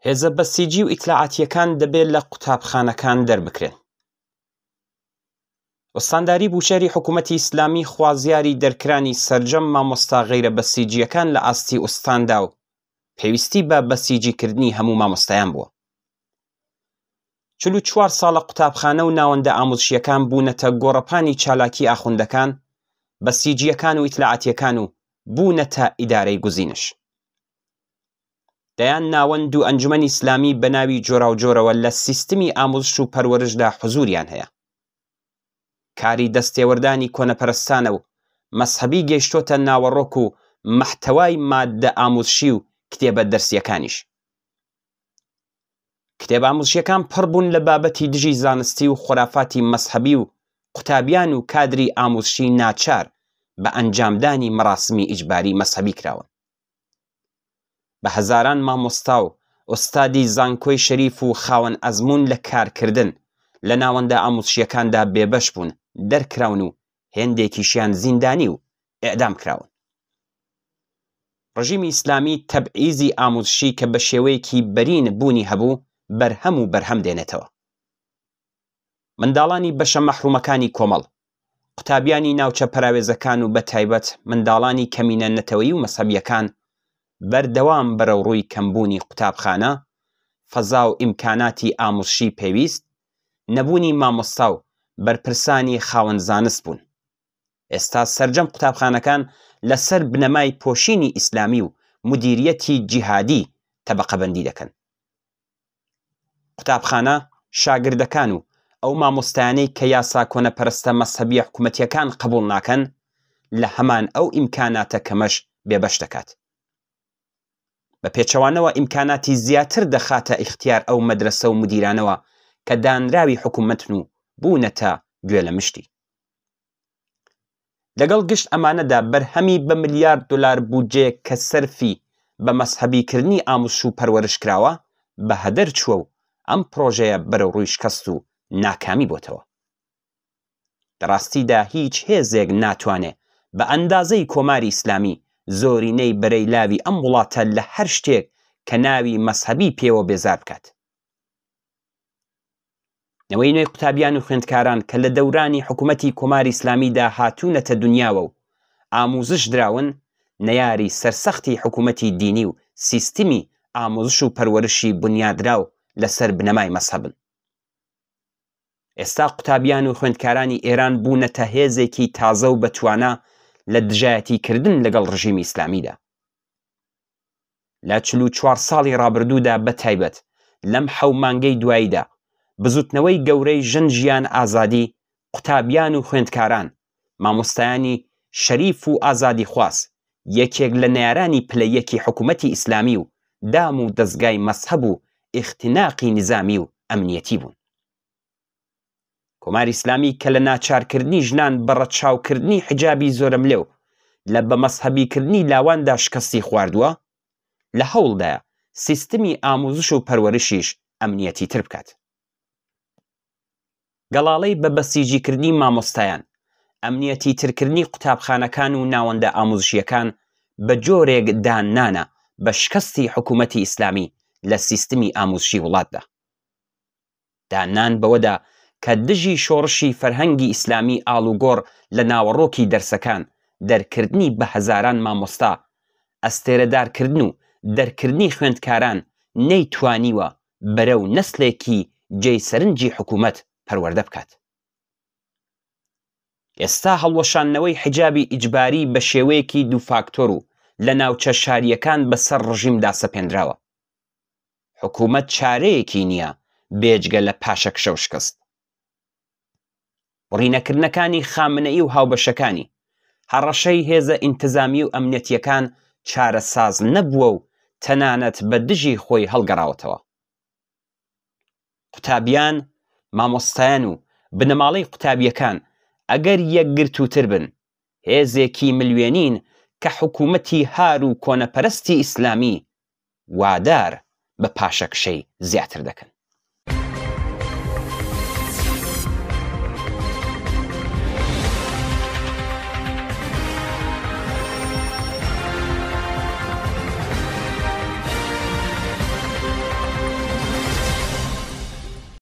هێزە بەسیجی و ئیتلاعاتیەکان دەبێت لە قوتابخانەکان دەربکرێن. وەستانداری بوشەری حکوومەتی ئیسلامی خوازیاری دەرکرانی سەرجەم مامۆستا غەیرە بەسیجیەکان لە ئاستی ئوستاندا و پێویستی بە بەسیجیکردنی هەموو مامۆستایان بووە. 44 ساڵە قوتابخانە و ناوەندە ئامۆزشیەکان بوونەتە گۆڕەپانی چالاکی ئاخوندەکان، بەسیجیەکان و ئیتلاعاتیەکان و بوونەتە ئیدارەی گوزینش. دەیان ناوەند و ئەنجومەنی ئیسلامی بە ناوی جۆراوجۆرەوە لە سیستمی ئامۆزش و پەروەرشدا حوزوریان هەیە. کاری دەستێوەردانی کۆنەپەرستانە و مەسحەبی گەیشتۆتە ناوەڕۆک و مەحتەوای ماددە ئامۆزشی و کتێبە دەرسیەکانیش. کتێب ئامۆزشیەکان پڕ بوون لە بابەتی دژی زانستی و خۆرافاتی مەسحەبی و قوتابیان و کادری ئامۆزشی ناچار بە ئەنجامدانی مەراسمی ئیجباری مەسحەبی کراون. بە هەزاران مامۆستا و ئۆستادی زانکۆی شەریف و خاوەن ئەزموون لە کارکردن لە ناوەندە ئامۆزشیەکاندا بێبەش بوون، دەرکراون و هێندێکیشیان زیندانی و ئێعدام کراون. ڕژیمی ئیسلامی تەبعیزی ئامۆزشی کە بە شێوەیەکی بەرین بوونی هەبوو بەرهەم و بەرهەم دێنێتەوە. منداڵانی بەشە مەحرومەکانی کۆمەڵ، قوتابیانی ناوچە پەراوێزەکان و بە تایبەت منداڵانی کەمینە نەتەوەیی و مەسەبیەکان بەردەوام بەرەو ڕووی کەمبوونی قوتابخانە، فەزا و ئیمکاناتی ئامۆزشی پێویست، نەبوونی مامۆستا و بەرپرسانی خاوەن زانست بوون. ئێستا سەرجەم قوتابخانەکان لەسەر بنەمای پۆشینی ئیسلامی و مدیریەتی جیهادی تەبەقەبەندی دەکەن. قوتابخانە شاگردەکان و ئەو مامۆستایانەی کە یاسا کۆنەپەرستە مەسحەبیە حکوومەتیەکان قبوڵ ناکەن لە هەمان ئەو ئیمکاناتە کەمەش بێبەش دەکات. بە پێچەوانەوە ئیمکاناتی زیاتر دەخاتە ئیختیار ئەو مەدرسە و مدیرانەوە کە دانراوی حکوومەتن و بوونەتە گوێ لە مشتی. لەگەڵ گشت ئەمانەدا بەرهەمی بە ملیار دلار بودجێ کە سەرفی بە مەسحەبیکردنی ئامۆزش و پەروەرش کراوە بە هەدەر چووە و ئەم پرۆژەیە بەرەو ڕووی شکست و ناکامی بۆتەوە. لەڕاستیدا هیچ هێزێک ناتوانێت بە ئەندازەی کۆماری ئیسلامی زۆرینەی بەرەی لاوی ئەم وڵاتە لە هەر شتێک کە ناوی مەسحەبی پێوە بێزار بکات. نەوەی نوێی قوتابیان و خوێندکاران کە لە دەورانی حکوومەتی کۆماری ئیسلامیدا هاتوونەتە دنیاوە و ئامۆزش دراون، نەیاری سەرسەختی حکوومەتی دینی و سیستمی ئامۆزش و پەروەرشی بنیادراو لەسەر بنەمای مەسحەبن. ئێستا قوتابیان و خوێندکارانی ئێران بوونەتە هێزێکی تازە و بەتوانە لە دژایەتیکردن لەگەڵ ڕژیمی ئیسلامیدا. لە 44 ساڵی ڕابردوودا بە تایبەت لەم 7 مانگەی دواییدا بزوتنەوەی گەورەی ژن ئازادی، قوتابیان و خوێندکاران، مامۆستایانی شەریف و ئازادی خواست یەکێک لە نەیارانی پلەیەکی حکوومەتی ئیسلامی و دام و دەستگای مەسحەب و ئیختیناقی نظامی و ئەمنیەتی بوون. کۆماری ئیسلامی کە لە ناچارکردنی ژنان بە ڕەتچاوکردنی حجابی زۆرم لێو لە بە مەسحەبیکردنی لاواندا شکستی خواردووە، لە هەوڵدایە سیستمی ئامۆزش و پەروەرشیش ئەمنیەتی تر بکات. گەڵاڵەی بە بەسیجیکردنی مامۆستایان، ئەمنیەتی ترکردنی قوتابخانەکان و ناوەندە ئامۆزشیەکان بە جۆرێک دانانە بە شکستی حکوومەتی ئیسلامی لە سیستمی ئامۆزشی وڵاتدا. دانان بەوەدا کە دژی شۆڕشی فەرهەنگی ئیسلامی ئاڵوگۆڕ لە ناوەڕۆکی دەرسەکان، دەرکردنی بە هەزاران مامۆستا، ئەستێرەدارکردن و دەرکردنی خوێندکاران نەیتوانیوە بەرەو نەسلێکی جێی سەرنجی حکوومەت پەروەردە بکات. ئێستا هەڵوەشانەوەی حجابی ئیجباری بە شێوەیەکی دووفاکتۆر و لە ناوچە شاریەکان بەسەر ڕژیمدا سەپێنراوە. حکوومەت چارەیەکی نییە بێجگە لە پاشەکشە و شکست. ڕینەکردنەکانی خامنەئی و هاوبەشەکانی، هەڕەشەی هێزە ئینتزامی و ئەمنیەتیەکان چارەساز نەبووە و تەنانەت بە دژی خۆی هەڵگەڕاوەتەوە. قوتابیان، مامۆستایان و بنەماڵەی قوتابیەکان ئەگەر یەکگرتووتر بن، هێزێکی ملوێنین کە حکوومەتی هار و کۆنەپەرستی ئیسلامی وادار بە پاشەکشەی زیاتر دەکەن.